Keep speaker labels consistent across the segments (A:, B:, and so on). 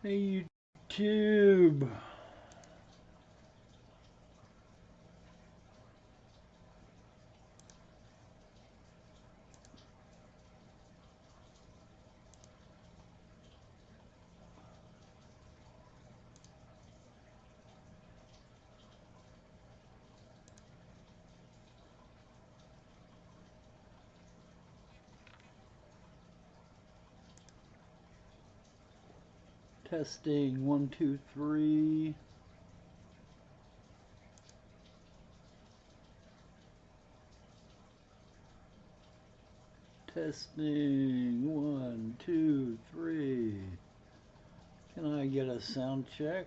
A: Hey YouTube. Testing 1, 2, 3. Testing 1, 2, 3. Can I get a sound check?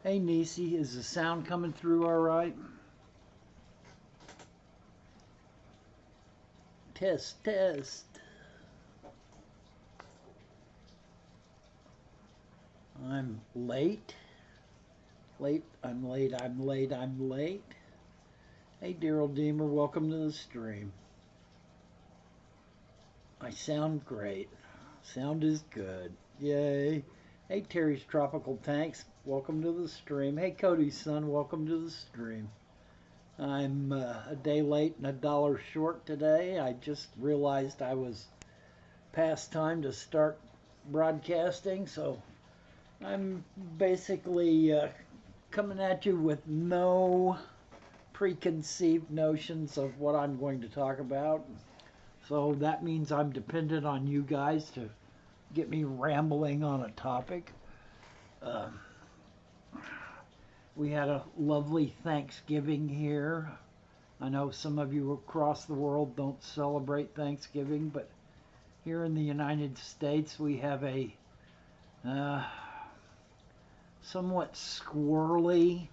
A: Hey Nisi, is the sound coming through all right? Test, test. I'm late. Late, I'm late, I'm late, I'm late. Hey Daryl Deemer, welcome to the stream. I sound great. Sound is good. Yay. Hey Terry's Tropical Tanks, welcome to the stream. Hey Cody's son, welcome to the stream. I'm a day late and $1 short today. I just realized I was past time to start broadcasting, so I'm basically coming at you with no preconceived notions of what I'm going to talk about. So that means I'm dependent on you guys to get me rambling on a topic. Um, we had a lovely Thanksgiving here. I know some of you across the world don't celebrate Thanksgiving, but here in the United States we have a uh, somewhat squirrely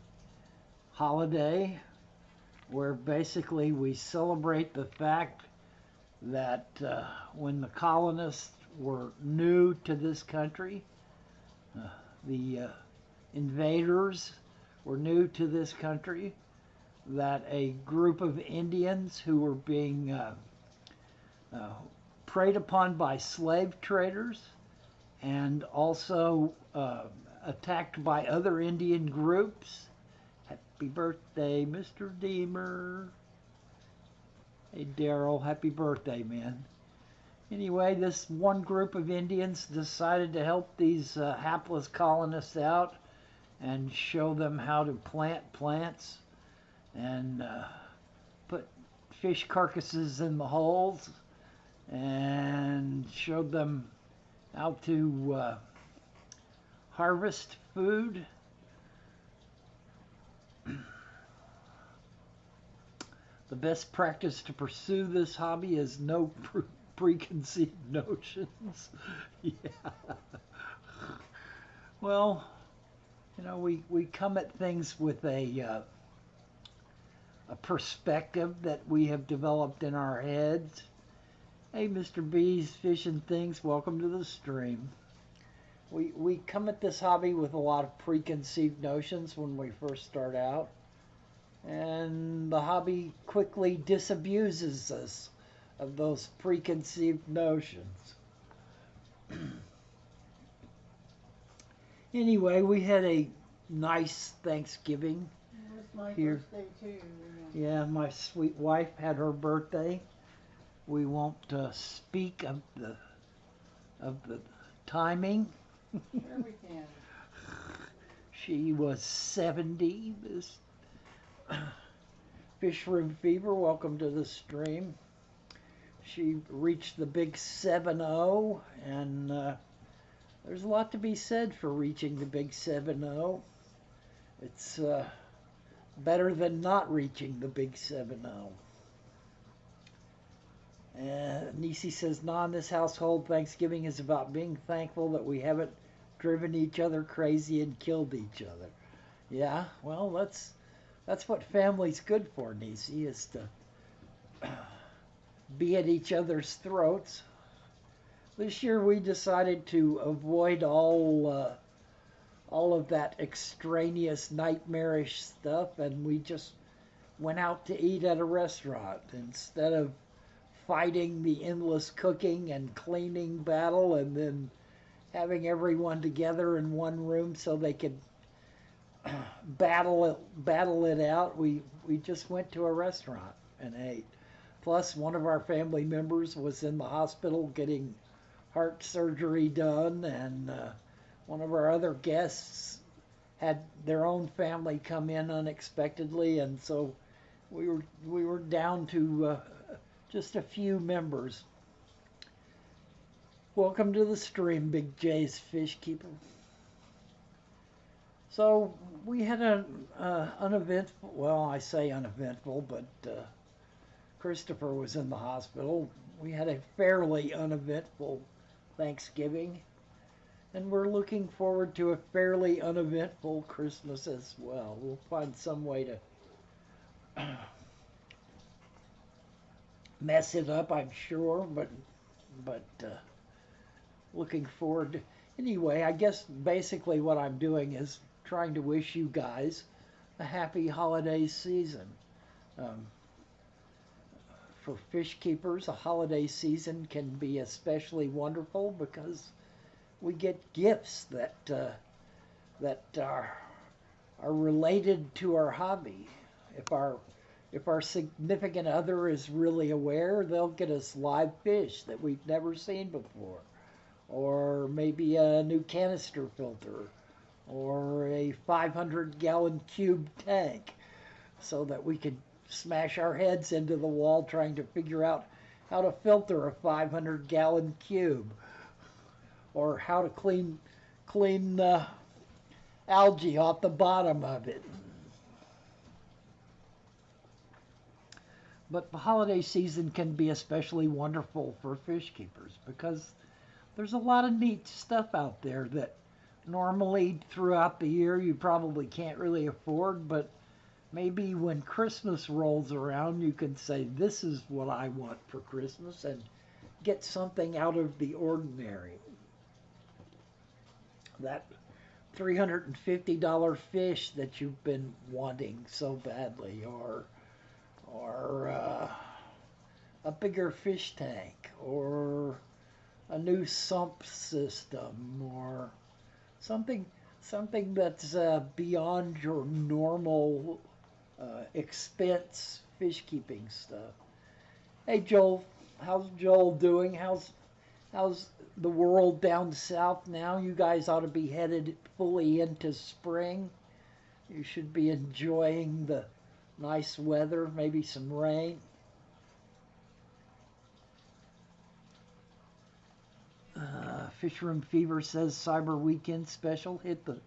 A: holiday where basically we celebrate the fact that when the colonists were new to this country, the invaders were new to this country, that a group of Indians who were being uh, preyed upon by slave traders and also attacked by other Indian groups. Happy birthday, Mr. Deemer. Hey, Daryl, happy birthday, man. Anyway, this one group of Indians decided to help these hapless colonists out and show them how to plant plants and put fish carcasses in the holes and showed them how to harvest food. The best practice to pursue this hobby is no preconceived notions. Yeah. Well, you know, we come at things with a perspective that we have developed in our heads. Hey, Mr. B's Fish and Things, welcome to the stream. We come at this hobby with a lot of preconceived notions when we first start out, and the hobby quickly disabuses us of those preconceived notions. Anyway, we had a nice Thanksgiving.
B: It was my
A: here.
B: birthday too.
A: Yeah, my sweet wife had her birthday. We won't speak of the timing.
B: Sure we can.
A: She was 70. This Fish Room Fever, welcome to the stream. She reached the big 7-0, and there's a lot to be said for reaching the big 7-0. It's better than not reaching the big 7-0. Nisi says, "Nah, in this household, Thanksgiving is about being thankful that we haven't driven each other crazy and killed each other." Yeah, well, that's what family's good for, Nisi, is to be at each other's throats. This year we decided to avoid all of that extraneous, nightmarish stuff, and we just went out to eat at a restaurant instead of fighting the endless cooking and cleaning battle, and then having everyone together in one room so they could battle it out. We just went to a restaurant and ate. Plus, one of our family members was in the hospital getting heart surgery done, and one of our other guests had their own family come in unexpectedly, and so we were down to just a few members. Welcome to the stream, Big J's Fish Keeper. So we had an uneventful, well, I say uneventful, but Christopher was in the hospital. We had a fairly uneventful Thanksgiving, and we're looking forward to a fairly uneventful Christmas as well. We'll find some way to mess it up, I'm sure, but looking forward to, anyway, I guess basically what I'm doing is trying to wish you guys a happy holiday season. For fish keepers, a holiday season can be especially wonderful because we get gifts that are related to our hobby. If our significant other is really aware, they'll get us live fish that we've never seen before, or maybe a new canister filter, or a 500-gallon cube tank, so that we could smash our heads into the wall trying to figure out how to filter a 500-gallon cube, or how to clean algae off the bottom of it. But the holiday season can be especially wonderful for fish keepers because there's a lot of neat stuff out there that normally throughout the year you probably can't really afford, but maybe when Christmas rolls around you can say, this is what I want for Christmas, and get something out of the ordinary. That $350 fish that you've been wanting so badly, or a bigger fish tank, or a new sump system, or something that's beyond your normal expense fish keeping stuff. Hey Joel, how's Joel doing? How's the world down south now? You guys ought to be headed fully into spring. You should be enjoying the nice weather, maybe some rain. Fishroom Fever says Cyber Weekend special. Hit the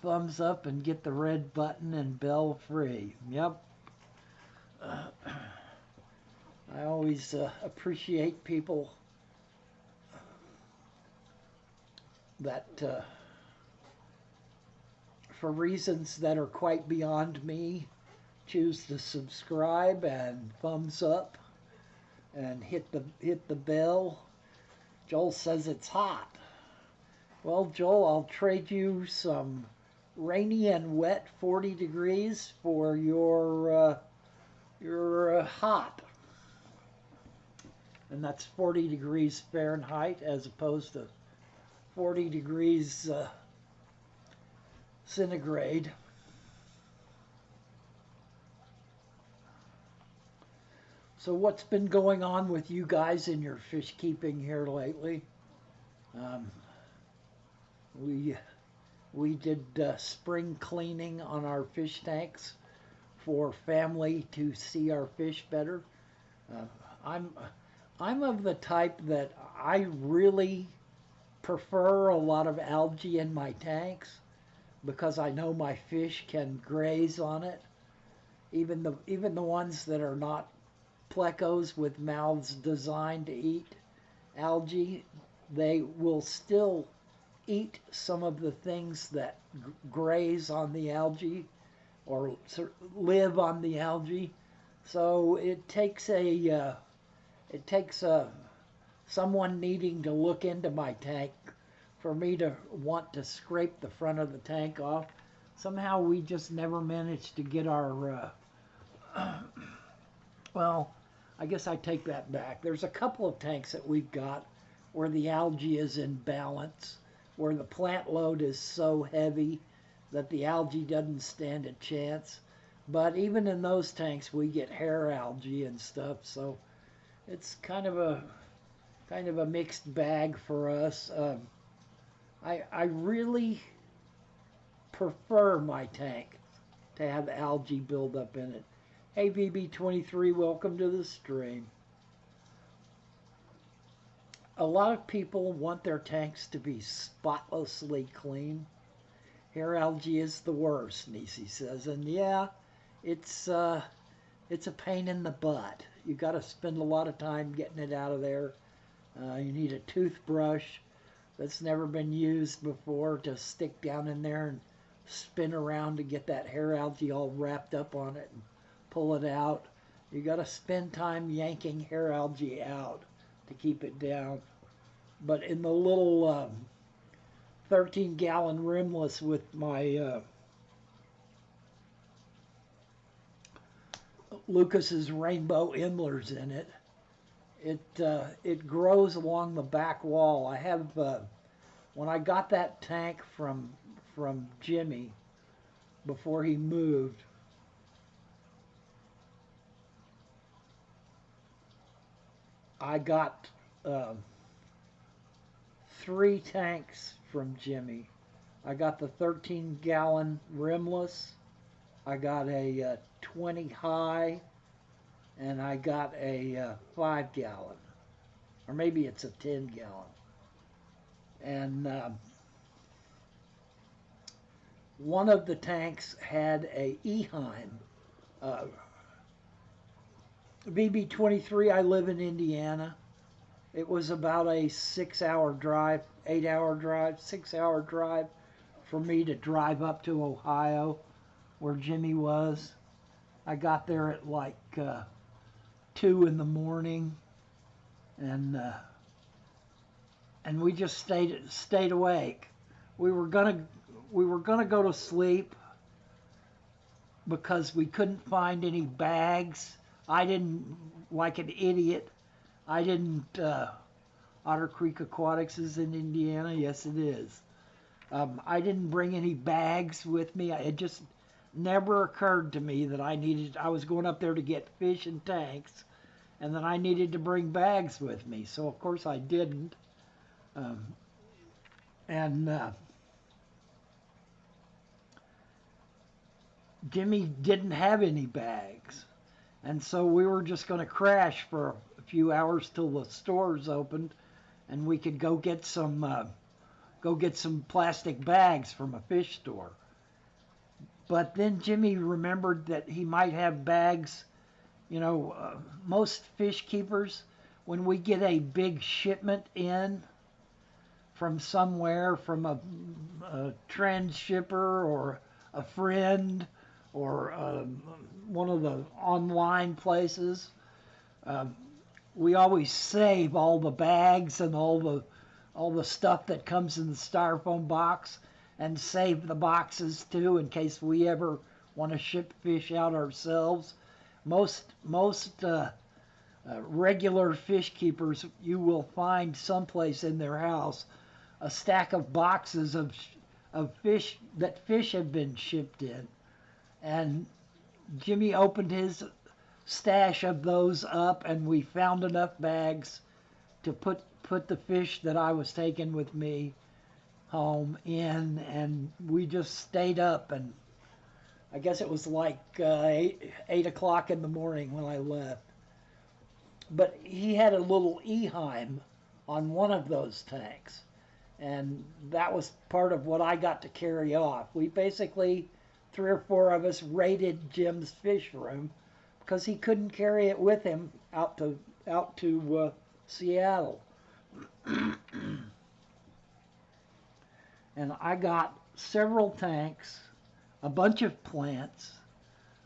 A: thumbs up and get the red button and bell free. Yep. I always appreciate people that for reasons that are quite beyond me, choose to subscribe and thumbs up and hit the bell. Joel says it's hot. Well, Joel, I'll trade you some rainy and wet 40 degrees for your hot. And that's 40 degrees Fahrenheit as opposed to 40 degrees centigrade. So what's been going on with you guys in your fish keeping here lately? We did spring cleaning on our fish tanks for family to see our fish better. I'm of the type that I really prefer a lot of algae in my tanks because I know my fish can graze on it. Even the ones that are not plecos with mouths designed to eat algae, they will still eat some of the things that graze on the algae or live on the algae. So it takes someone needing to look into my tank for me to want to scrape the front of the tank off. Somehow we just never managed to get our well, I guess I take that back. There's a couple of tanks that we've got where the algae is in balance, where the plant load is so heavy that the algae doesn't stand a chance. But even in those tanks, we get hair algae and stuff, so it's kind of a mixed bag for us. I really prefer my tank to have algae build up in it. Hey VB23, welcome to the stream. A lot of people want their tanks to be spotlessly clean. Hair algae is the worst, Nisi says, and yeah, it's a pain in the butt. You got to spend a lot of time getting it out of there. You need a toothbrush that's never been used before to stick down in there and spin around to get that hair algae all wrapped up on it and pull it out. You got to spend time yanking hair algae out to keep it down. But in the little 13-gallon rimless with my Lucas's rainbow endlers in it, it grows along the back wall. I have when I got that tank from Jimmy before he moved, I got 3 tanks from Jimmy. I got the 13-gallon rimless, I got a 20 high, and I got a 5-gallon, or maybe it's a 10-gallon. And one of the tanks had a Eheim. VB23, I live in Indiana. It was about a 6-hour drive, 8-hour drive, 6-hour drive for me to drive up to Ohio where Jimmy was. I got there at like 2 in the morning, and we just stayed awake. We were gonna go to sleep because we couldn't find any bags. I didn't, like an idiot, I didn't, Otter Creek Aquatics is in Indiana, yes it is. I didn't bring any bags with me. It just never occurred to me that I was going up there to get fish and tanks, and that I needed to bring bags with me. So of course I didn't. Jimmy didn't have any bags. And so we were just going to crash for a few hours till the stores opened, and we could go get some plastic bags from a fish store. But then Jimmy remembered that he might have bags. You know, most fish keepers, when we get a big shipment in from somewhere, from a transshipper or a friend or one of the online places, we always save all the bags and all the stuff that comes in the styrofoam box, and save the boxes too in case we ever want to ship fish out ourselves. Most regular fish keepers, you will find someplace in their house a stack of boxes of fish that fish have been shipped in. And Jimmy opened his stash of those up, and we found enough bags to put the fish that I was taking with me home in, and we just stayed up, and I guess it was like 8 o'clock in the morning when I left. But he had a little Eheim on one of those tanks, and that was part of what I got to carry off. We basically, 3 or 4 of us, raided Jim's fish room because he couldn't carry it with him out to Seattle. And I got several tanks, a bunch of plants,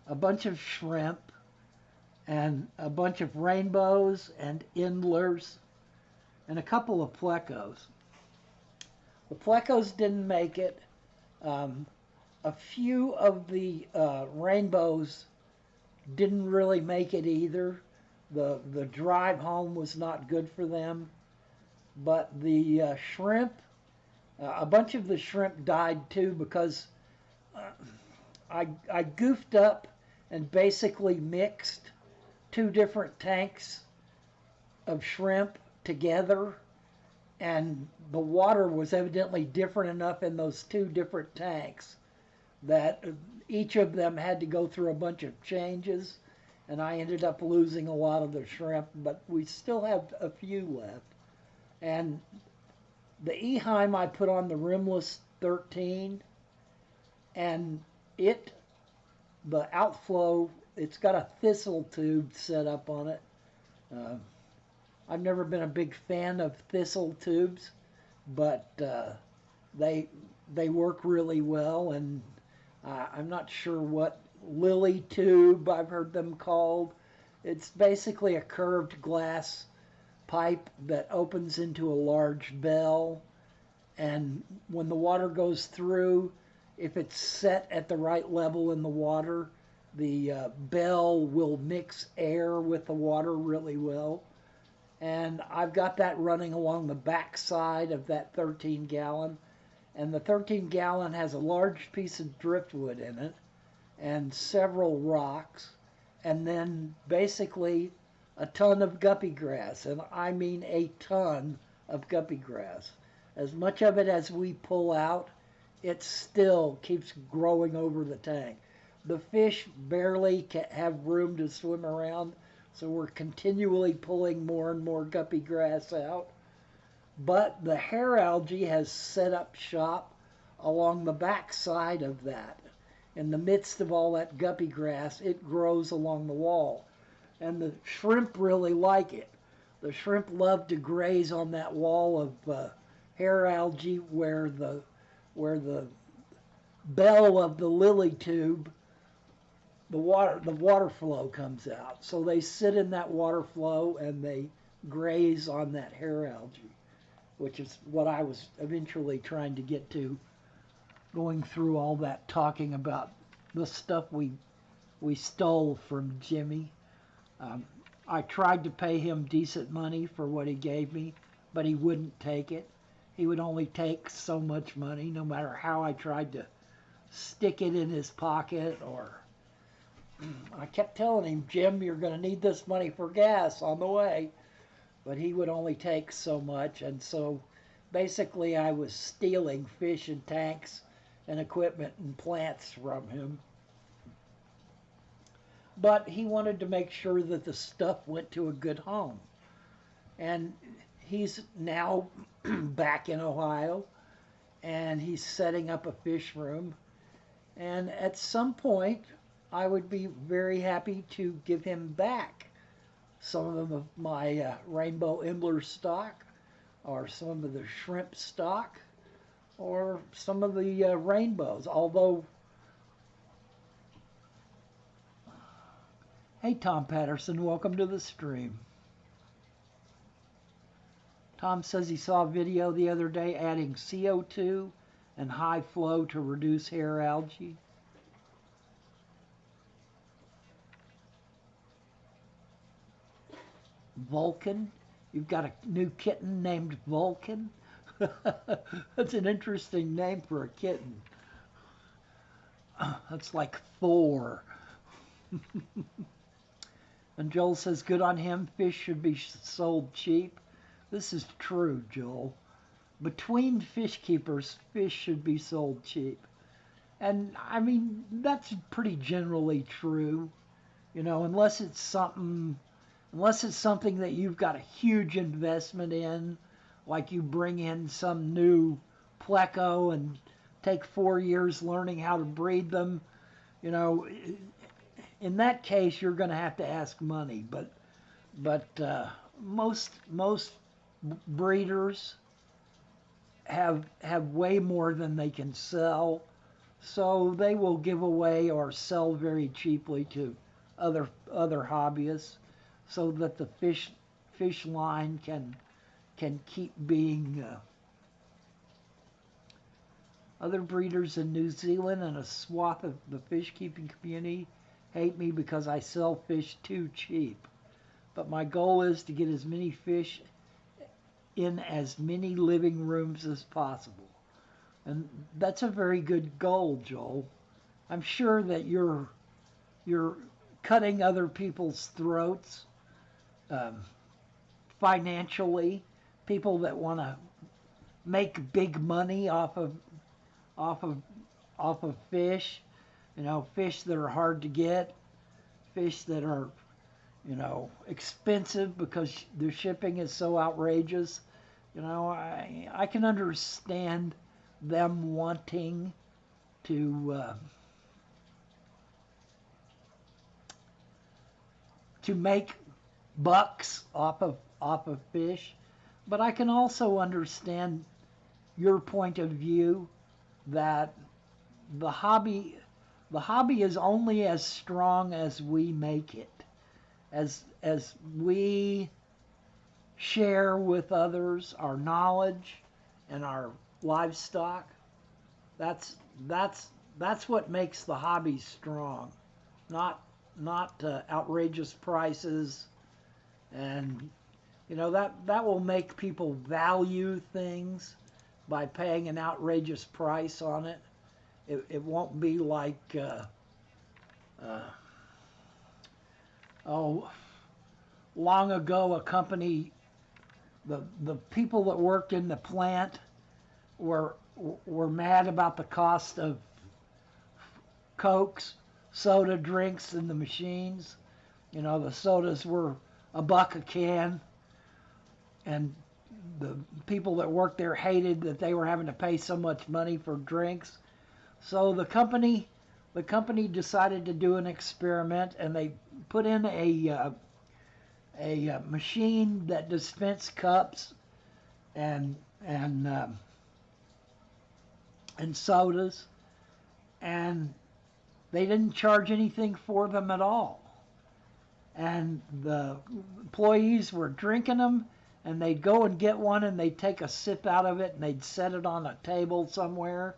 A: a bunch of shrimp, and a bunch of rainbows and endlers, and a couple of plecos. The plecos didn't make it. A few of the rainbows didn't really make it either. The drive home was not good for them, but the shrimp, a bunch of the shrimp died too because uh, I goofed up and basically mixed two different tanks of shrimp together, and the water was evidently different enough in those two different tanks that each of them had to go through a bunch of changes, and I ended up losing a lot of the shrimp, but we still have a few left. And the Eheim I put on the rimless 13, and it, the outflow, it's got a thistle tube set up on it. Uh, I've never been a big fan of thistle tubes, but they they work really well, and I'm not sure what lily tube I've heard them called. It's basically a curved glass pipe that opens into a large bell, and when the water goes through, if it's set at the right level in the water, the bell will mix air with the water really well. And I've got that running along the back side of that 13 gallon. And the 13 gallon has a large piece of driftwood in it and several rocks, and then basically a ton of guppy grass. And I mean a ton of guppy grass. As much of it as we pull out, it still keeps growing over the tank. The fish barely have room to swim around, so we're continually pulling more and more guppy grass out. But the hair algae has set up shop along the back side of that. In the midst of all that guppy grass, it grows along the wall. And the shrimp really like it. The shrimp love to graze on that wall of hair algae where the bell of the lily tube, the water flow comes out. So they sit in that water flow and they graze on that hair algae, which is what I was eventually trying to get to, going through all that talking about the stuff we stole from Jimmy. Um, I tried to pay him decent money for what he gave me, but he wouldn't take it. He would only take so much money, no matter how I tried to stick it in his pocket. Or I kept telling him, Jim, you're going to need this money for gas on the way. But he would only take so much, and so basically I was stealing fish and tanks and equipment and plants from him. But he wanted to make sure that the stuff went to a good home. And he's now back in Ohio, and he's setting up a fish room. And at some point, I would be very happy to give him back some of my rainbow embler stock, or some of the shrimp stock, or some of the rainbows. Although, hey, Tom Patterson, welcome to the stream. Tom says he saw a video the other day adding CO2 and high flow to reduce hair algae. Vulcan? You've got a new kitten named Vulcan? That's an interesting name for a kitten. That's like Thor. And Joel says, good on him, fish should be sold cheap. This is true, Joel. Between fish keepers, fish should be sold cheap. And I mean, that's pretty generally true. You know, unless it's something that you've got a huge investment in, like you bring in some new pleco and take 4 years learning how to breed them, you know, in that case you're going to have to ask money. But most breeders have way more than they can sell, so they will give away or sell very cheaply to other hobbyists, so that the fish line can keep being. Other breeders in New Zealand and a swath of the fish keeping community hate me because I sell fish too cheap. but my goal is to get as many fish in as many living rooms as possible. And that's a very good goal, Joel. I'm sure that you're cutting other people's throats um, financially. People that want to make big money off of off of fish, fish that are hard to get, fish that are expensive because the shipping is so outrageous. I can understand them wanting to make bucks off of fish, but I can also understand your point of view that the hobby the hobby is only as strong as we make it, as we share with others our knowledge and our livestock. That's that's that's what makes the hobby strong, not not outrageous prices, and that will make people value things by paying an outrageous price on it. It won't be like uh, oh, long ago a company, the people that worked in the plant were were mad about the cost of Cokes, soda drinks in the machines. The sodas were a buck a can, and the people that worked there hated that they were having to pay so much money for drinks. So the company decided to do an experiment, and they put in a machine that dispensed cups and and um, and sodas, and they didn't charge anything for them at all. And the employees were drinking them, and they'd go and get one, and they'd take a sip out of it, and they'd set it on a table somewhere,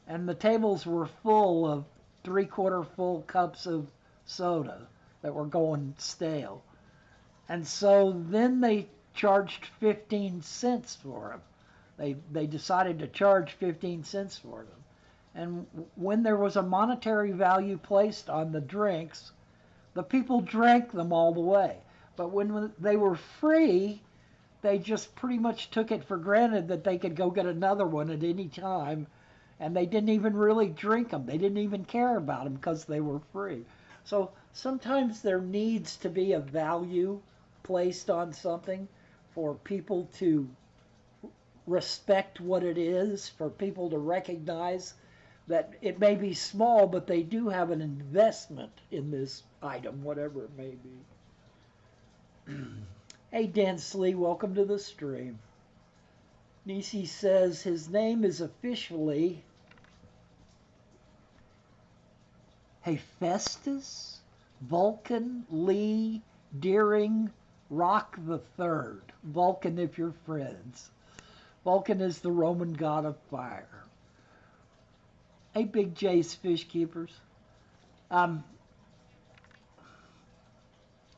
A: and the tables were full of three-quarter full cups of soda that were going stale. And so then they charged 15 cents for them. They decided to charge 15 cents for them. And when there was a monetary value placed on the drinks, the people drank them all the way. But when they were free, they just pretty much took it for granted that they could go get another one at any time, and they didn't even really drink them. They didn't even care about them because they were free. So sometimes there needs to be a value placed on something for people to respect what it is, for people to recognize that it may be small, but they do have an investment in this item, whatever it may be. Hey, Densley, welcome to the stream. Nisi says his name is officially Hephaestus Vulcan Lee Deering Rock the Third. Vulcan, if you're friends. Vulcan is the Roman god of fire. Hey, Big J's Fish Keepers.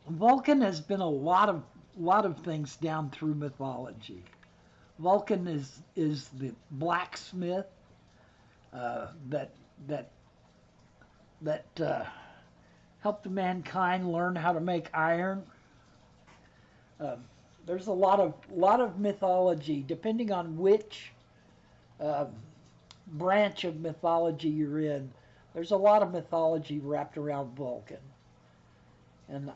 A: Vulcan has been a lot of things down through mythology. Vulcan is the blacksmith that helped mankind learn how to make iron. There's a lot of mythology, depending on which branch of mythology you're in. There's a lot of mythology wrapped around Vulcan. And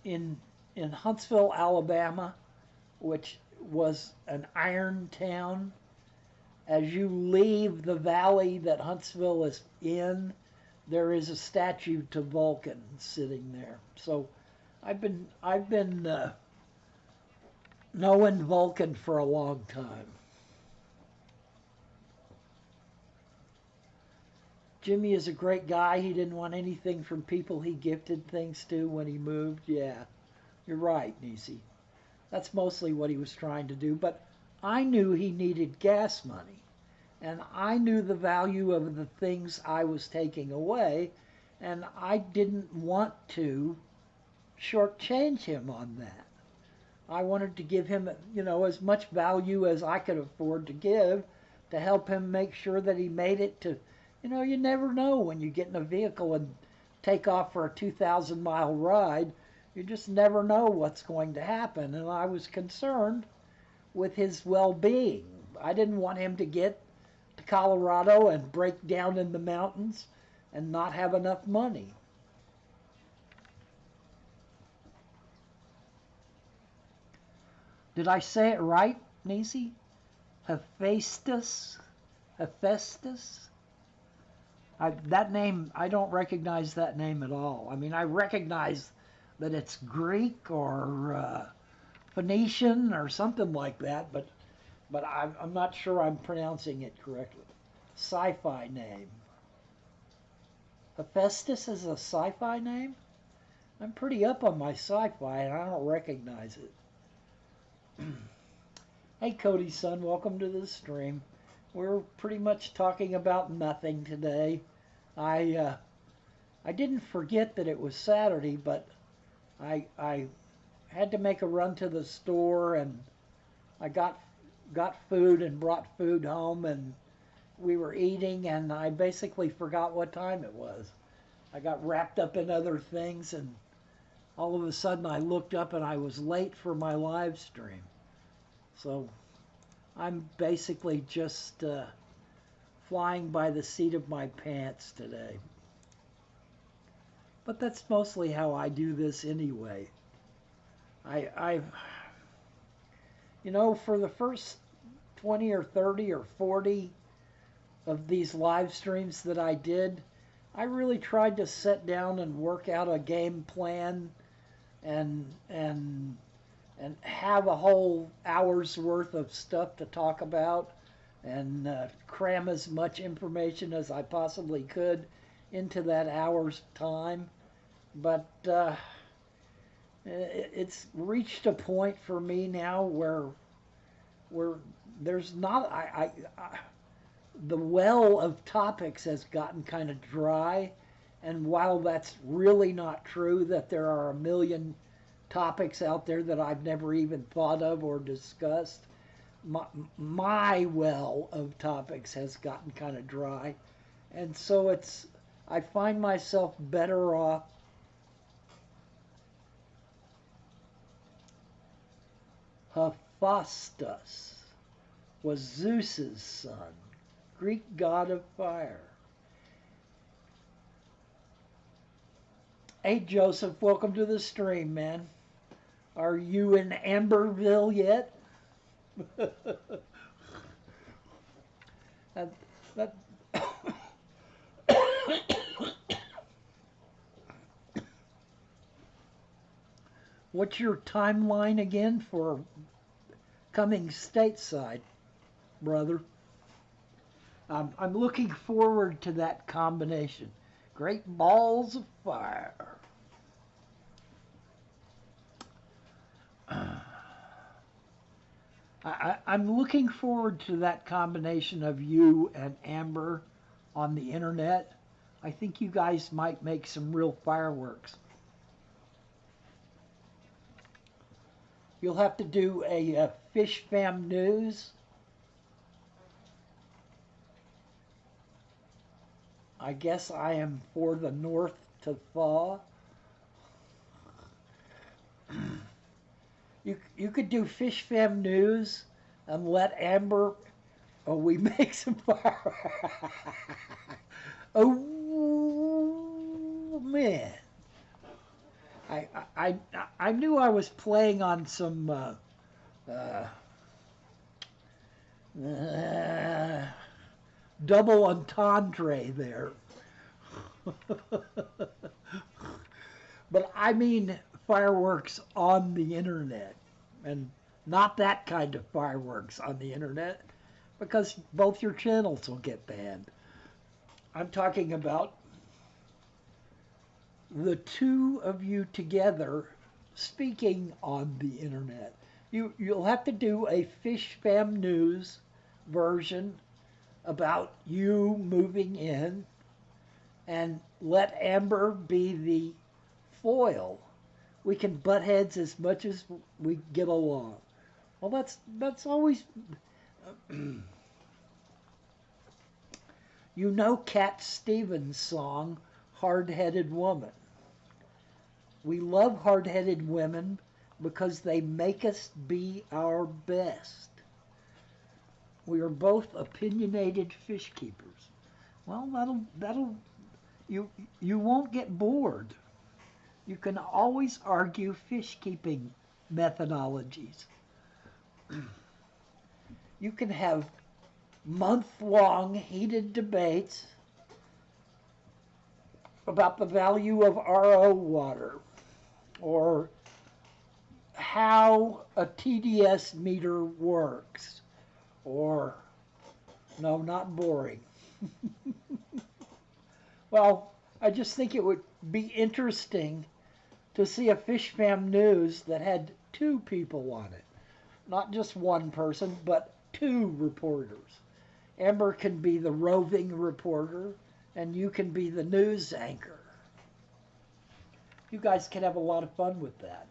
A: in Huntsville, Alabama, which was an iron town, as you leave the valley that Huntsville is in, there is a statue to Vulcan sitting there. So I've been knowing Vulcan for a long time. Jimmy is a great guy. He didn't want anything from people he gifted things to when he moved. Yeah, you're right, Nisi. That's mostly what he was trying to do. But I knew he needed gas money. And I knew the value of the things I was taking away. And I didn't want to shortchange him on that. I wanted to give him, as much value as I could afford to give to help him make sure that he made it to, you never know when you get in a vehicle and take off for a 2,000-mile ride. You just never know what's going to happen. And I was concerned with his well-being. I didn't want him to get to Colorado and break down in the mountains and not have enough money. Did I say it right, Nisi? Hephaestus? Hephaestus? That name, I don't recognize that name at all. I mean, I recognize that it's Greek or Phoenician or something like that, but I'm not sure I'm pronouncing it correctly. Sci-fi name. Hephaestus is a sci-fi name? I'm pretty up on my sci-fi and I don't recognize it. Hey Cody's son, welcome to the stream. We're pretty much talking about nothing today. I didn't forget that it was Saturday, but I had to make a run to the store and I got food and brought food home and we were eating and I basically forgot what time it was. I got wrapped up in other things and all of a sudden I looked up and I was late for my live stream. So I'm basically just flying by the seat of my pants today. But that's mostly how I do this anyway. I've, for the first 20 or 30 or 40 of these live streams that I did, I really tried to sit down and work out a game plan and have a whole hour's worth of stuff to talk about and cram as much information as I possibly could into that hour's time. But it's reached a point for me now where there's not the well of topics has gotten kind of dry, and while that's really not true that there are a million topics out there that I've never even thought of or discussed, my well of topics has gotten kind of dry, and so I find myself better off Hephaestus was Zeus's son, Greek god of fire. Hey Joseph, welcome to the stream, man. Are you in Amberville yet? that What's your timeline again for coming stateside, brother? I'm looking forward to that combination. Great balls of fire. I'm looking forward to that combination of you and Amber on the internet. I think you guys might make some real fireworks. You'll have to do a Fish Fam News. I guess I am for the North to thaw. You could do Fish Fam News and let Amber. Oh, we make some fire. Oh man. I knew I was playing on some double entendre there. But I mean fireworks on the internet, and not that kind of fireworks on the internet, because both your channels will get banned. I'm talking about the two of you together speaking on the internet. You'll have to do a Fish Fam News version about you moving in, and let Amber be the foil we can butt heads as much as we get along. Well, that's always you know Cat Stevens' song, Hard-Headed Woman. We love hard-headed women because they make us be our best. We are both opinionated fish keepers. Well, that'll you won't get bored. You can always argue fish keeping methodologies. You can have month-long heated debates about the value of RO water or how a TDS meter works, or no, not boring. Well, I just think it would be interesting to see a Fish Fam News that had two people on it. Not just one person, but two reporters. Amber can be the roving reporter, and you can be the news anchor. You guys can have a lot of fun with that.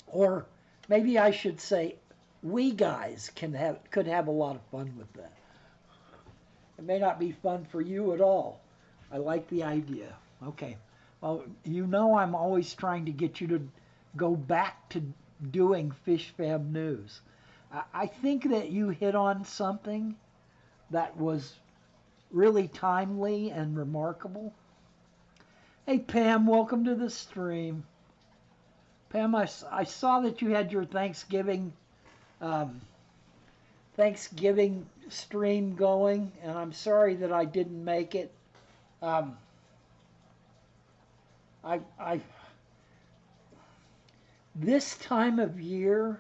A: Or maybe I should say, we guys could have a lot of fun with that. It may not be fun for you at all. I like the idea. Okay. Well, you know I'm always trying to get you to go back to doing Fish Fam News. I think that you hit on something that was really timely and remarkable. Hey, Pam, welcome to the stream. Pam, I saw that you had your Thanksgiving stream going, and I'm sorry that I didn't make it. I this time of year,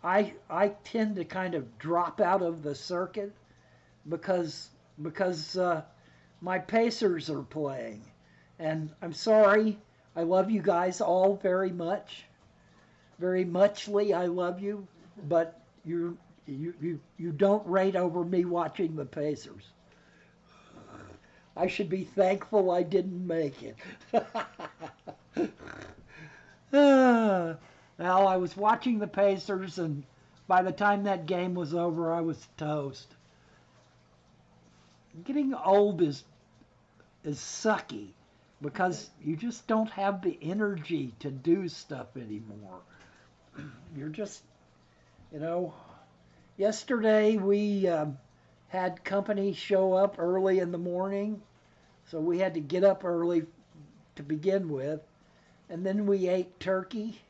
A: I tend to kind of drop out of the circuit because my Pacers are playing, and I'm sorry. I love you guys all very much, very muchly. I love you, but you don't rate over me watching the Pacers. I should be thankful I didn't make it. Well, I was watching the Pacers, and by the time that game was over, I was toast. Getting old is sucky because you just don't have the energy to do stuff anymore. You're just, yesterday we had company show up early in the morning, so we had to get up early to begin with, and then we ate turkey,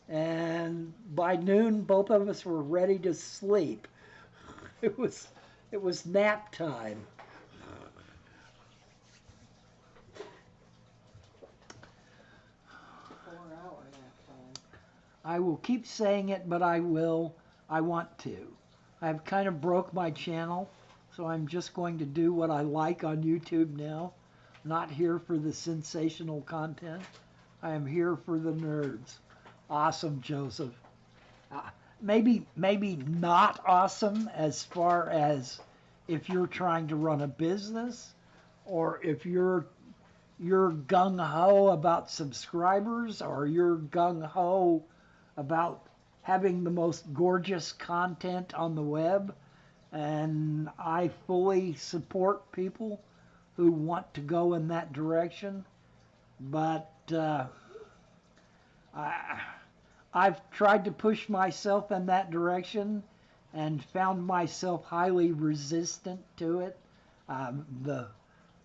A: and by noon both of us were ready to sleep. It was nap time.
B: 4-hour nap time.
A: I will keep saying it, but I want to. I've kind of broke my channel, so I'm just going to do what I like on YouTube now. Not here for the sensational content. I am here for the nerds. Awesome, Joseph. Maybe not awesome as far as if you're trying to run a business, or if you're gung-ho about subscribers, or you're gung-ho about having the most gorgeous content on the web. And I fully support people who want to go in that direction. But I've tried to push myself in that direction and found myself highly resistant to it. The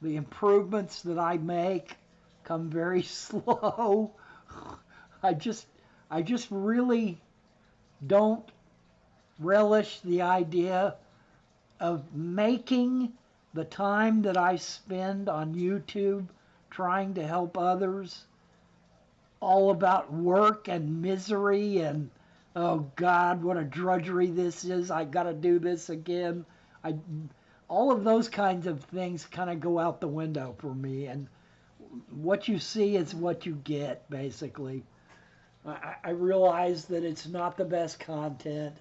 A: improvements that I make come very slow. I just really don't relish the idea of making the time that I spend on YouTube trying to help others all about work and misery and, oh God, what a drudgery this is. I got to do this again. All of those kinds of things kind of go out the window for me, and what you see is what you get, basically. I realize that it's not the best content.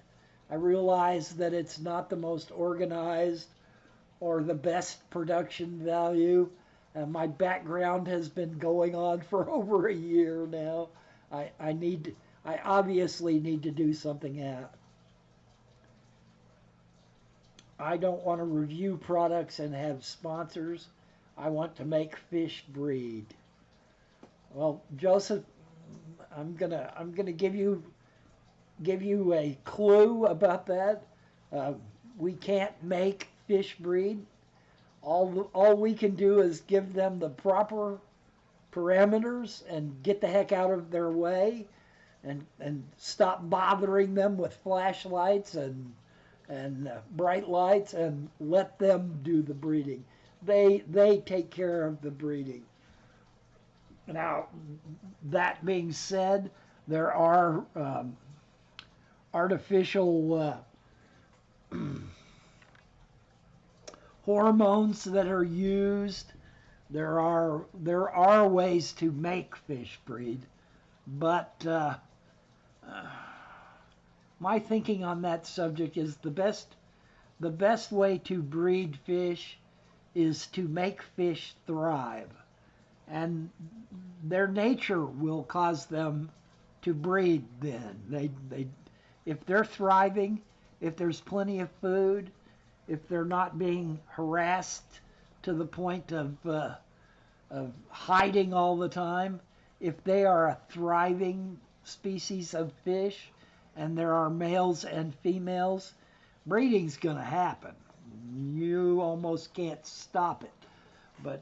A: I realize that it's not the most organized or the best production value. My background has been going on for over a year now. I need, I obviously need to do something out. I don't want to review products and have sponsors. I want to make fish breed. Well, Joseph, I'm gonna give you a clue about that. Uh, we can't make fish breed. All we can do is give them the proper parameters and get the heck out of their way and stop bothering them with flashlights and bright lights and let them do the breeding. They take care of the breeding. Now, that being said, there are artificial hormones that are used. There are ways to make fish breed, but my thinking on that subject is the best way to breed fish is to make fish thrive, and their nature will cause them to breed. Then they if they're thriving, if there's plenty of food, if they're not being harassed to the point of hiding all the time, if they are a thriving species of fish and there are males and females, breeding's going to happen. You almost can't stop it, but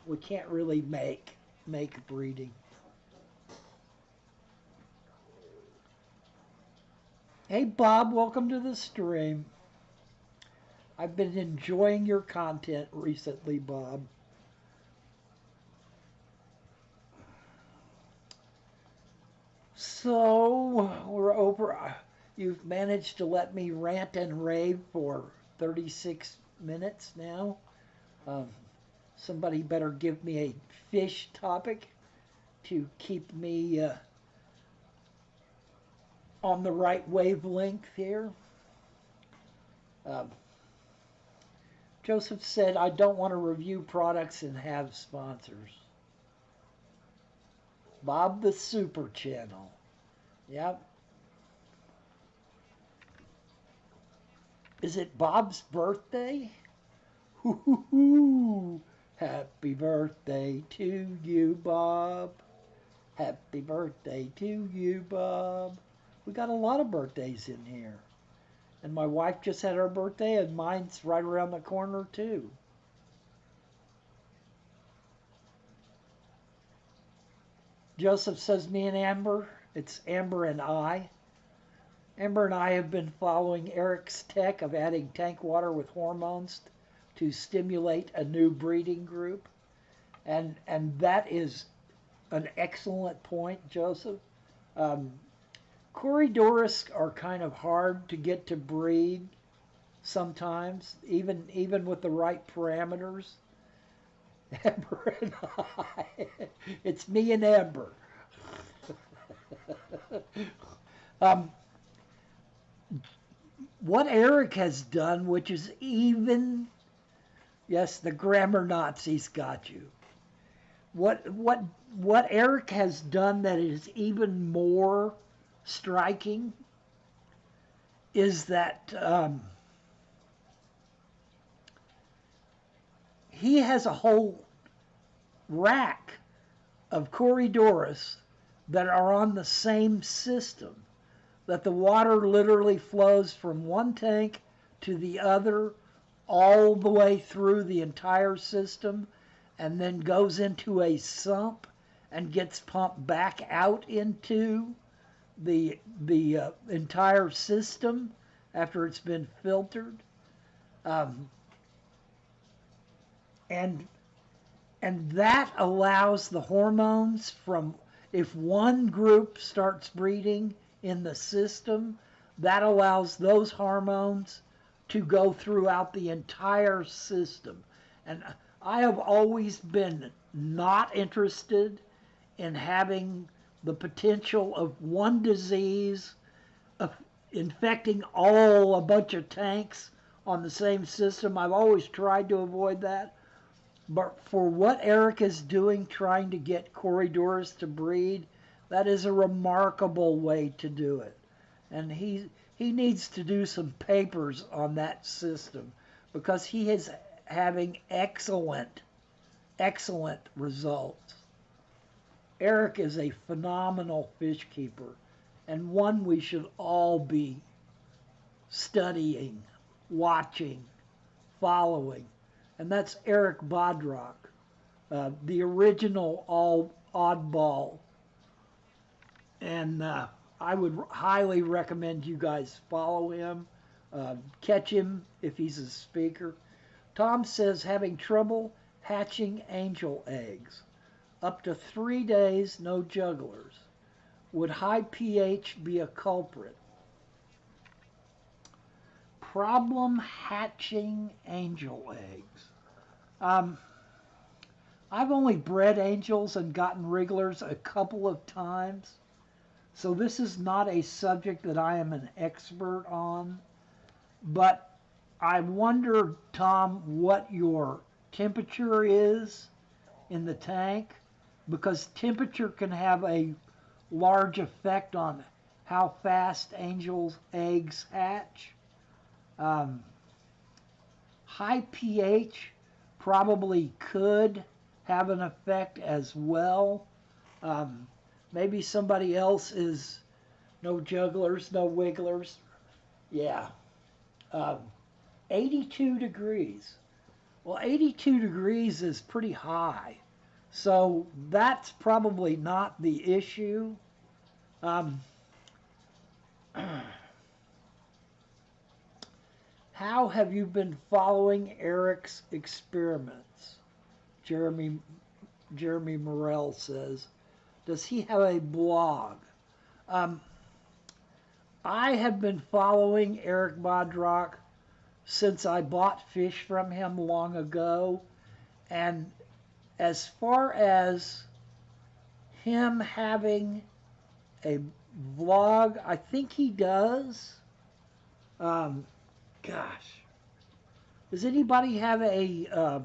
A: we can't really make breeding. Hey Bob, welcome to the stream. I've been enjoying your content recently, Bob. So we're over. You've managed to let me rant and rave for 36 minutes now. Um, Somebody better give me a fish topic to keep me on the right wavelength here. Um, Joseph said, I don't want to review products and have sponsors. Bob the Super Channel. Yep. Is it Bob's birthday? Hoo-hoo-hoo. Happy birthday to you, Bob. Happy birthday to you, Bob. We got a lot of birthdays in here. And my wife just had her birthday, and mine's right around the corner, too. Joseph says, me and Amber, it's Amber and I. Amber and I have been following Eric's tech of adding tank water with hormones to stimulate a new breeding group. And that is an excellent point, Joseph. Corydoras are kind of hard to get to breed sometimes, even with the right parameters. Amber and I. It's me and Amber. um, what Eric has done, which is even, yes, the grammar Nazis got you. What Eric has done that is even more striking is that he has a whole rack of Corydoras that are on the same system, that the water literally flows from one tank to the other all the way through the entire system and then goes into a sump and gets pumped back out into the entire system after it's been filtered. Um, and that allows the hormones from, if one group starts breeding in the system, that allows those hormones to go throughout the entire system. And I have always been not interested in having the potential of one disease of infecting a bunch of tanks on the same system. I've always tried to avoid that. But for what Eric is doing, trying to get corridors to breed, that is a remarkable way to do it. And he needs to do some papers on that system because he is having excellent results. Eric is a phenomenal fish keeper and one we should all be studying, watching, following. And that's Eric Bodrock, the original all oddball. And I would highly recommend you guys follow him, catch him if he's a speaker. Tom says having trouble hatching angel eggs. Up to 3 days, no jugglers. Would high pH be a culprit? Problem hatching angel eggs. I've only bred angels and gotten wrigglers a couple of times, so this is not a subject that I am an expert on, but I wonder, Tom, what your temperature is in the tank, because temperature can have a large effect on how fast angels' eggs hatch. High pH probably could have an effect as well. Maybe somebody else is no jugglers, no wigglers. Yeah. 82 degrees. Well, 82 degrees is pretty high. So that's probably not the issue. How have you been following Eric's experiments? Jeremy Morell says. Does he have a blog? I have been following Eric Bodrock since I bought fish from him long ago. And as far as him having a vlog, I think he does. Gosh, does anybody have a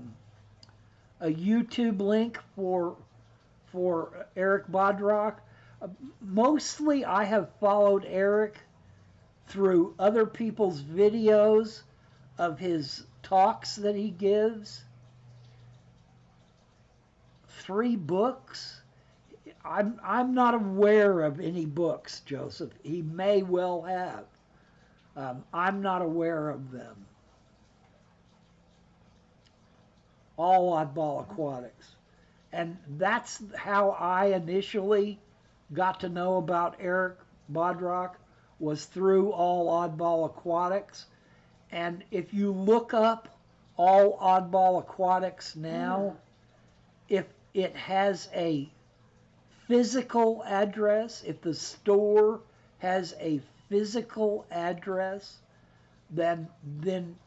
A: YouTube link for Eric Bodrock? Mostly, I have followed Eric through other people's videos of his talks that he gives. 3 books. I'm not aware of any books, Joseph. He may well have. I'm not aware of them. All Oddball Aquatics. And that's how I initially got to know about Eric Bodrock, was through All Oddball Aquatics. And if you look up All Oddball Aquatics now, if it has a physical address, if the store has a physical address, then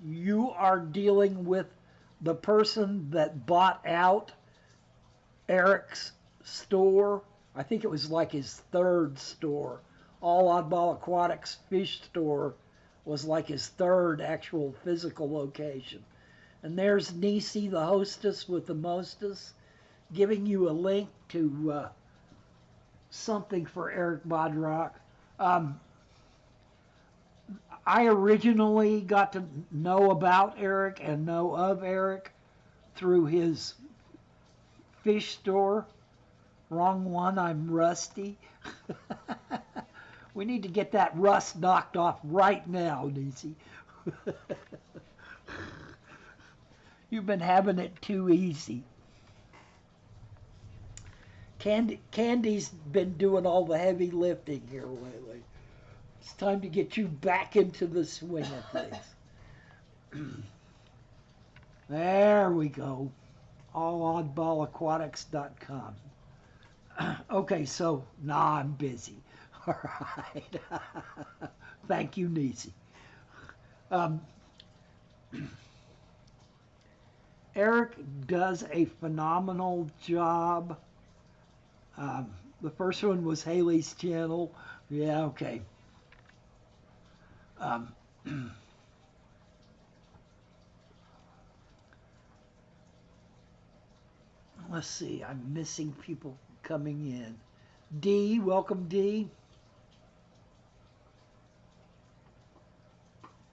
A: you are dealing with the person that bought out Eric's store. I think it was like his 3rd store. All Oddball Aquatics fish store was like his 3rd actual physical location. And there's Nisi, the hostess with the mostess, giving you a link to something for Eric Bodrock. I originally got to know about Eric and know of Eric through his fish store. Wrong one, I'm rusty. We need to get that rust knocked off right now, Nisi. You've been having it too easy. Candy's been doing all the heavy lifting here lately. It's time to get you back into the swing of things. There we go. alloddballaquatics.com. Okay, so now I'm busy. All right. Thank you, Nisi. Eric does a phenomenal job. The first one was Haley's channel. Yeah, okay. Let's see, I'm missing people coming in. D, welcome D.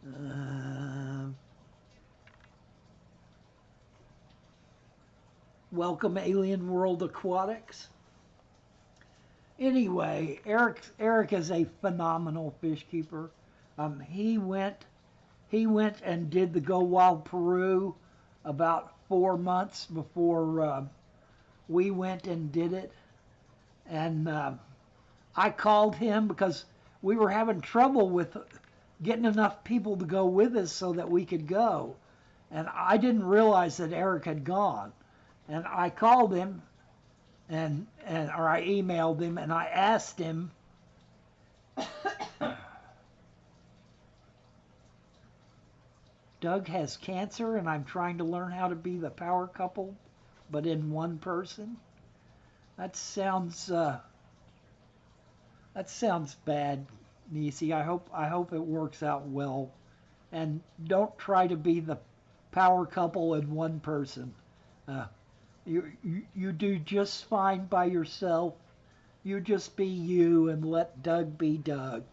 A: Um, Welcome Alien World Aquatics. Anyway, Eric is a phenomenal fish keeper. He went and did the Go Wild Peru about 4 months before we went and did it, and I called him because we were having trouble with getting enough people to go with us so that we could go, and I didn't realize that Eric had gone, and I called him and or I emailed him and I asked him Doug has cancer and I'm trying to learn how to be the power couple but in one person. That sounds bad, Nisi. I hope it works out well, and don't try to be the power couple in one person. uh, you do just fine by yourself. You just be you and let Doug be Doug.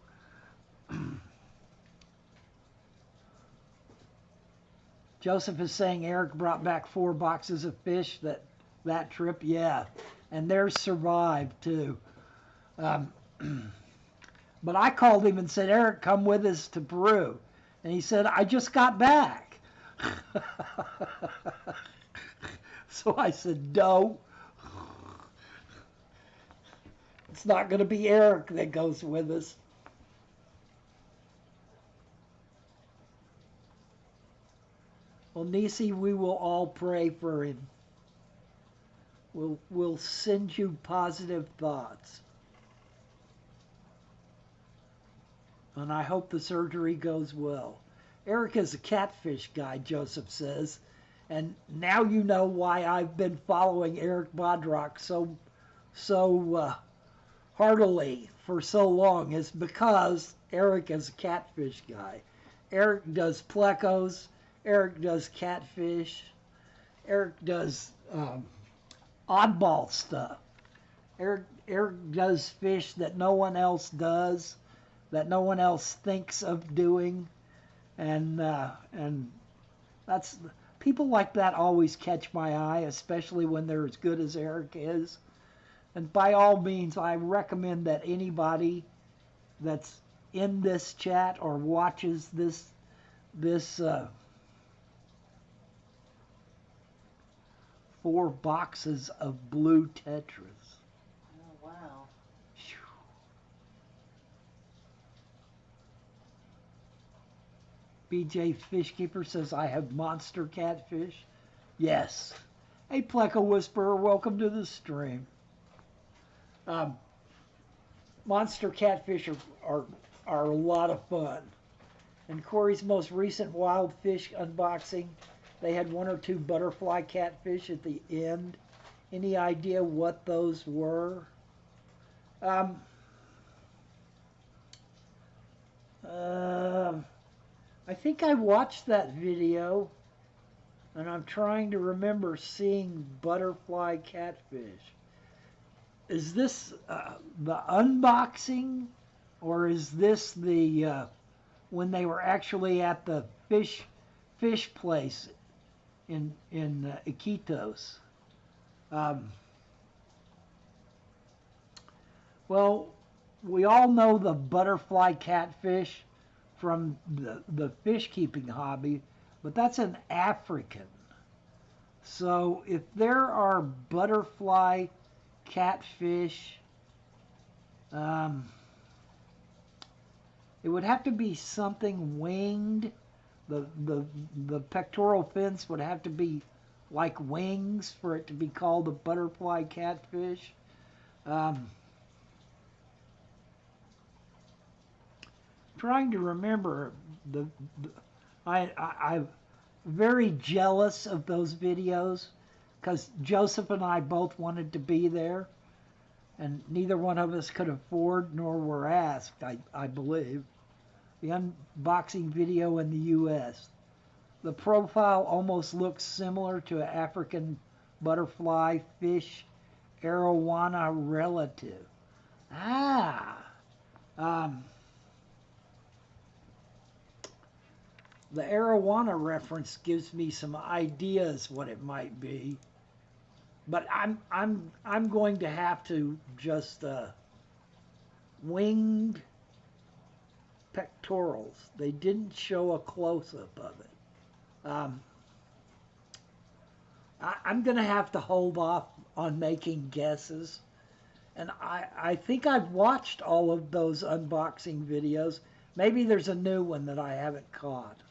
A: Joseph is saying Eric brought back 4 boxes of fish that trip. Yeah, and theirs survived too. Um, but I called him and said, Eric, come with us to Peru. And he said, I just got back. So I said, no. It's not going to be Eric that goes with us. Well, Nisi, we will all pray for him. We'll send you positive thoughts. And I hope the surgery goes well. Eric is a catfish guy, Joseph says. And now you know why I've been following Eric Bodrock so heartily for so long, is because Eric is a catfish guy. Eric does plecos. Eric does catfish. Eric does oddball stuff. Eric does fish that no one else does, that no one else thinks of doing, and that's people like that always catch my eye, especially when they're as good as Eric is. And by all means, I recommend that anybody that's in this chat or watches this 4 boxes of blue tetras.
B: Oh, wow.
A: BJ Fishkeeper says, I have monster catfish. Yes. Hey, Pleco Whisperer, welcome to the stream. Monster catfish are a lot of fun. In Corey's most recent wild fish unboxing, they had 1 or 2 butterfly catfish at the end. Any idea what those were? I think I watched that video, and I'm trying to remember seeing butterfly catfish. Is this the unboxing, or is this the when they were actually at the fish place in Iquitos? Well, we all know the butterfly catfish from the fish keeping hobby, but that's an African. So if there are butterfly catfish, it would have to be something winged. The pectoral fins would have to be like wings for it to be called a butterfly catfish. Trying to remember I'm very jealous of those videos because Joseph and I both wanted to be there, and neither one of us could afford nor were asked, I believe. The unboxing video in the U.S. The profile almost looks similar to an African butterfly, fish, arowana relative. Ah, um, the arowana reference gives me some ideas what it might be, but I'm going to have to just winged pectorals. They didn't show a close up of it. I'm going to have to hold off on making guesses. And I think I've watched all of those unboxing videos. Maybe there's a new one that I haven't caught.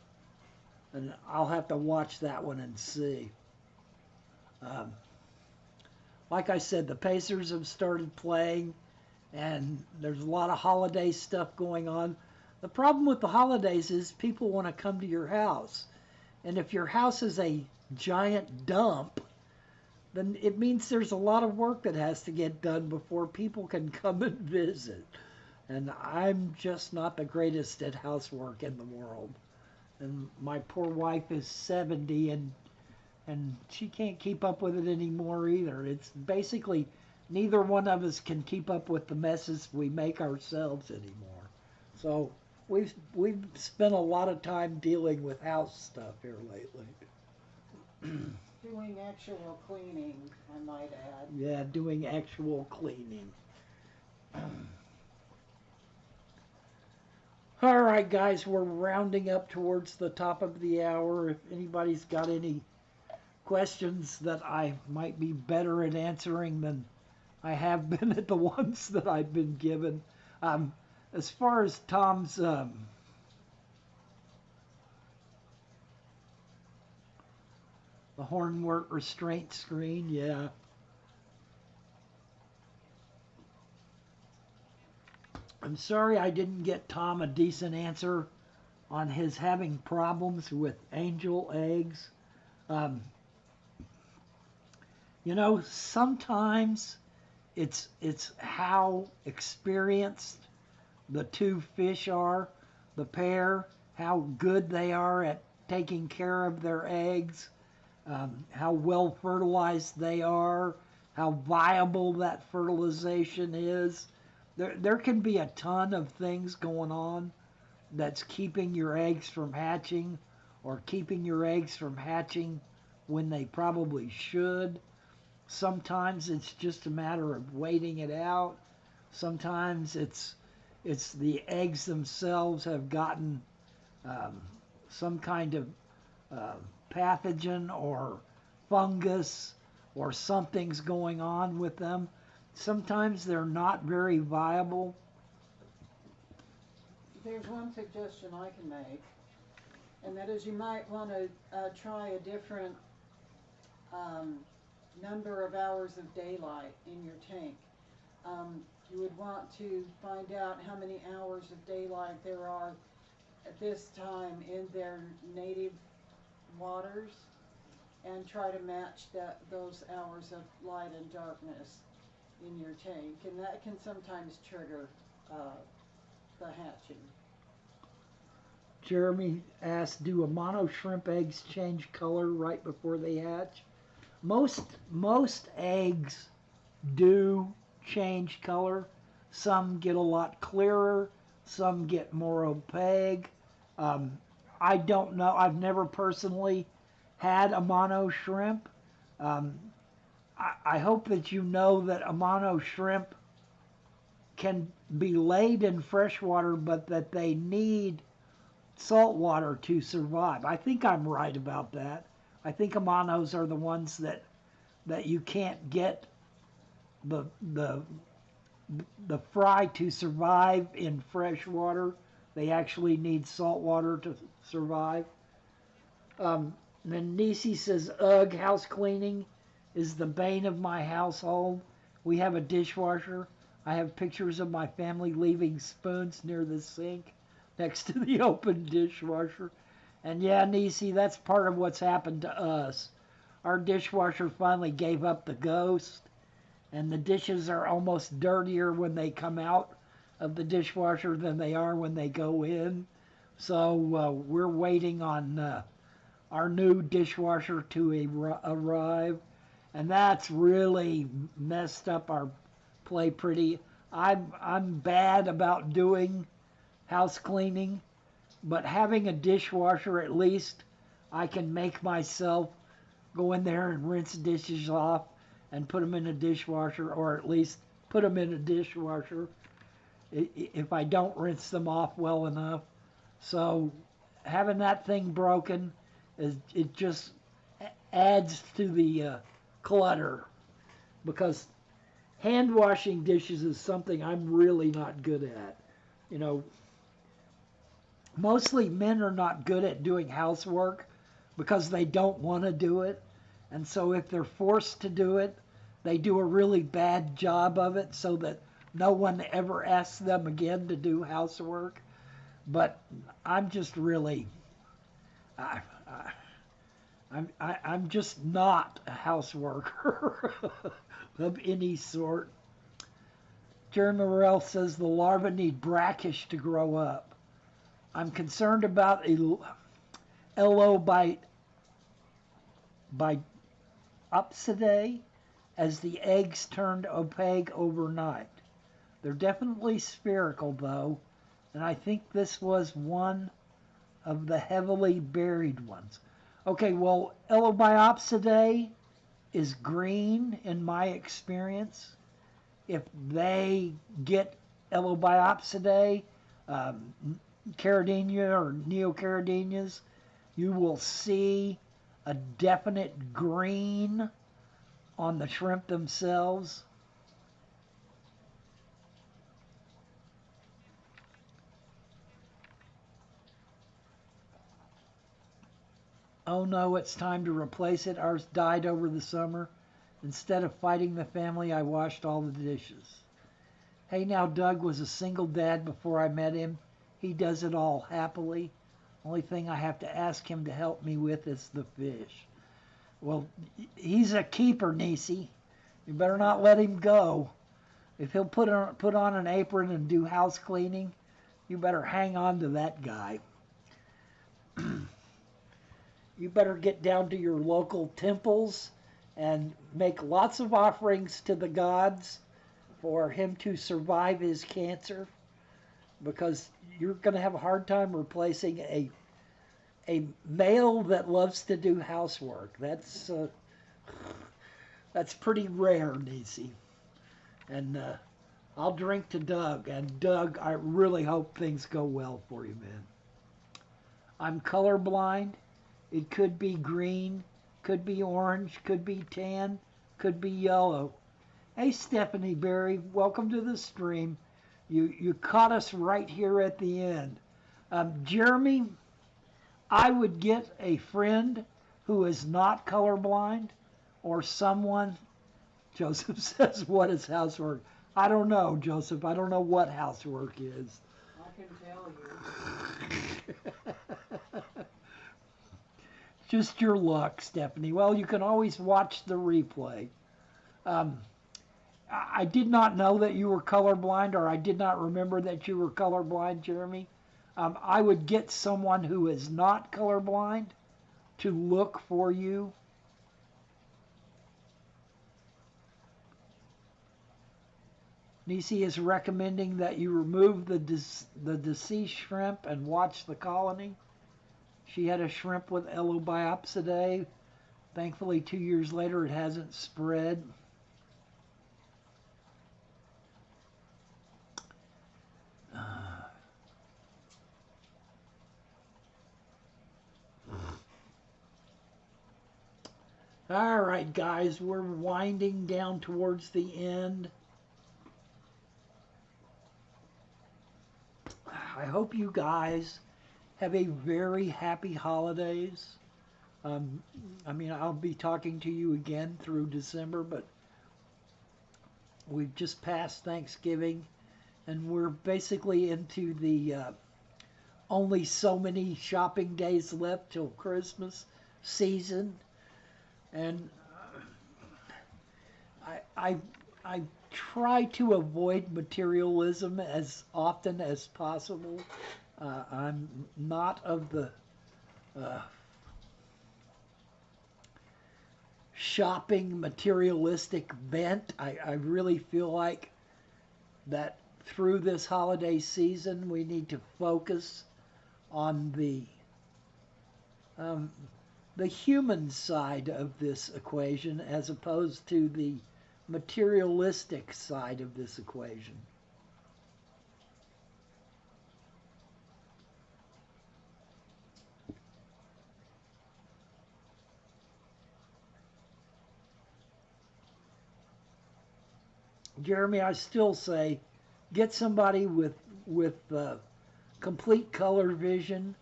A: And I'll have to watch that one and see. Um, like I said, the Pacers have started playing, and there's a lot of holiday stuff going on. The problem with the holidays is people want to come to your house. And if your house is a giant dump, then it means there's a lot of work that has to get done before people can come and visit. And I'm just not the greatest at housework in the world. And my poor wife is 70 and she can't keep up with it anymore either. It's basically neither one of us can keep up with the messes we make ourselves anymore. So we've spent a lot of time dealing with house stuff here lately.
B: Doing actual cleaning, I might add.
A: Yeah, doing actual cleaning. All right, guys, we're rounding up towards the top of the hour. If anybody's got any questions that I might be better at answering than I have been at the ones that I've been given. As far as Tom's the hornwort restraint screen, yeah. I'm sorry I didn't get Tom a decent answer on his having problems with angel eggs. Um, you know, sometimes it's how experienced the two fish are, the pair, how good they are at taking care of their eggs, how well fertilized they are, how viable that fertilization is. There can be a ton of things going on that's keeping your eggs from hatching or keeping your eggs from hatching when they probably should. Sometimes it's just a matter of waiting it out. Sometimes it's the eggs themselves have gotten some kind of uh, pathogen or fungus or something's going on with them. Sometimes they're not very viable.
B: There's one suggestion I can make, and that is you might want to try a different number of hours of daylight in your tank. You would want to find out how many hours of daylight there are at this time in their native waters and try to match those hours of light and darkness in your tank, and that can sometimes trigger the hatching.
A: Jeremy asked, do Amano shrimp eggs change color right before they hatch? Most eggs do change color. Some get a lot clearer, some get more opaque. I don't know. I've never personally had Amano shrimp. Um, I hope that you know that Amano shrimp can be laid in fresh water, but that they need salt water to survive. I think I'm right about that. I think Amanos are the ones that you can't get the fry to survive in fresh water. They actually need salt water to survive. Then Nisi says, ugh, house cleaning is the bane of my household. We have a dishwasher. I have pictures of my family leaving spoons near the sink next to the open dishwasher. And yeah, Nisi, that's part of what's happened to us. Our dishwasher finally gave up the ghost, and the dishes are almost dirtier when they come out of the dishwasher than they are when they go in. So we're waiting on our new dishwasher to arrive. and that's really messed up our play pretty. I'm bad about doing house cleaning, but having a dishwasher at least, I can make myself go in there and rinse dishes off and put them in a dishwasher, or at least put them in a dishwasher if I don't rinse them off well enough. So having that thing broken is it just adds to the clutter, because hand washing dishes is something I'm really not good at. You know, mostly men are not good at doing housework because they don't want to do it. And so if they're forced to do it, they do a really bad job of it so that no one ever asks them again to do housework. But I'm just really, I, I'm just not a houseworker of any sort. Jerry Morrell says the larvae need brackish to grow up. I'm concerned about a LO by Opsidae as the eggs turned opaque overnight. They're definitely spherical though, and I think this was one of the heavily buried ones. Okay, well, Elobiopsidae is green in my experience. If they get Elobiopsidae, um, Caridina or Neocaridinias, you will see a definite green on the shrimp themselves. Oh no, it's time to replace it. Ours died over the summer. Instead of fighting the family, I washed all the dishes. Hey now, Doug was a single dad before I met him. He does it all happily. Only thing I have to ask him to help me with is the fish. Well, he's a keeper, Nisi. You better not let him go. If he'll put on an apron and do house cleaning, you better hang on to that guy. You better get down to your local temples and make lots of offerings to the gods for him to survive his cancer, because you're going to have a hard time replacing a male that loves to do housework. That's pretty rare, Nisi. And I'll drink to Doug. And Doug, I really hope things go well for you, man. I'm colorblind. It could be green, could be orange, could be tan, could be yellow. Hey, Stephanie Berry, welcome to the stream. You caught us right here at the end. Jeremy, I would get a friend who is not colorblind, or someone. Joseph says, what is housework? I don't know, Joseph. I don't know what housework is.
B: I can tell you.
A: Just your luck, Stephanie. Well, you can always watch the replay. Um, I did not know that you were colorblind, or I did not remember that you were colorblind, Jeremy. I would get someone who is not colorblind to look for you. Nisi is recommending that you remove the deceased shrimp and watch the colony. She had a shrimp with Elobiopsidae. Thankfully, 2 years later, it hasn't spread. All right, guys, we're winding down towards the end. I hope you guys have a very happy holidays. I mean, I'll be talking to you again through December, but we've just passed Thanksgiving, and we're basically into the only so many shopping days left till Christmas season. And I try to avoid materialism as often as possible. I'm not of the shopping materialistic bent. I really feel like that through this holiday season we need to focus on um, the human side of this equation as opposed to the materialistic side of this equation. Jeremy, I still say get somebody with complete color vision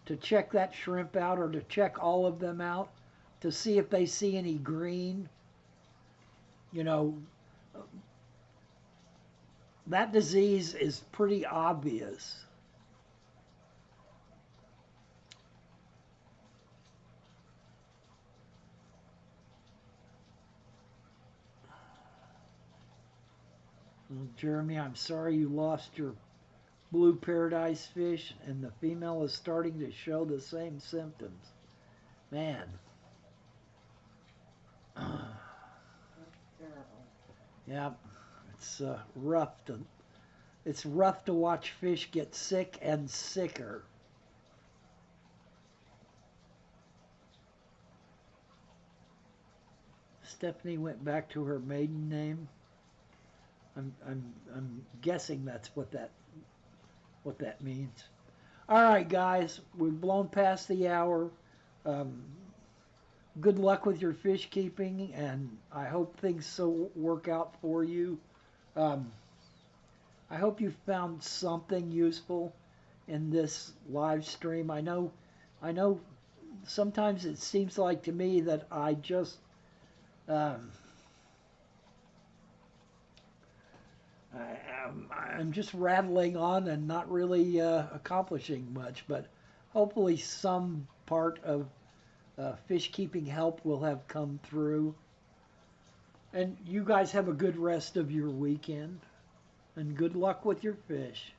A: to check that shrimp out or to check all of them out to see if they see any green. You know, that disease is pretty obvious. Well, Jeremy, I'm sorry you lost your blue paradise fish, and the female is starting to show the same symptoms. Man.
B: That's terrible.
A: Yeah, it's rough to watch fish get sick and sicker. Stephanie went back to her maiden name. I'm guessing that's what that means. All right, guys, we've blown past the hour. Um, Good luck with your fish keeping, and I hope things so work out for you. Um, I hope you found something useful in this live stream. I know. Sometimes it seems like to me that um, I'm just rattling on and not really accomplishing much. But hopefully, some part of fish keeping help will have come through. And you guys have a good rest of your weekend. And good luck with your fish.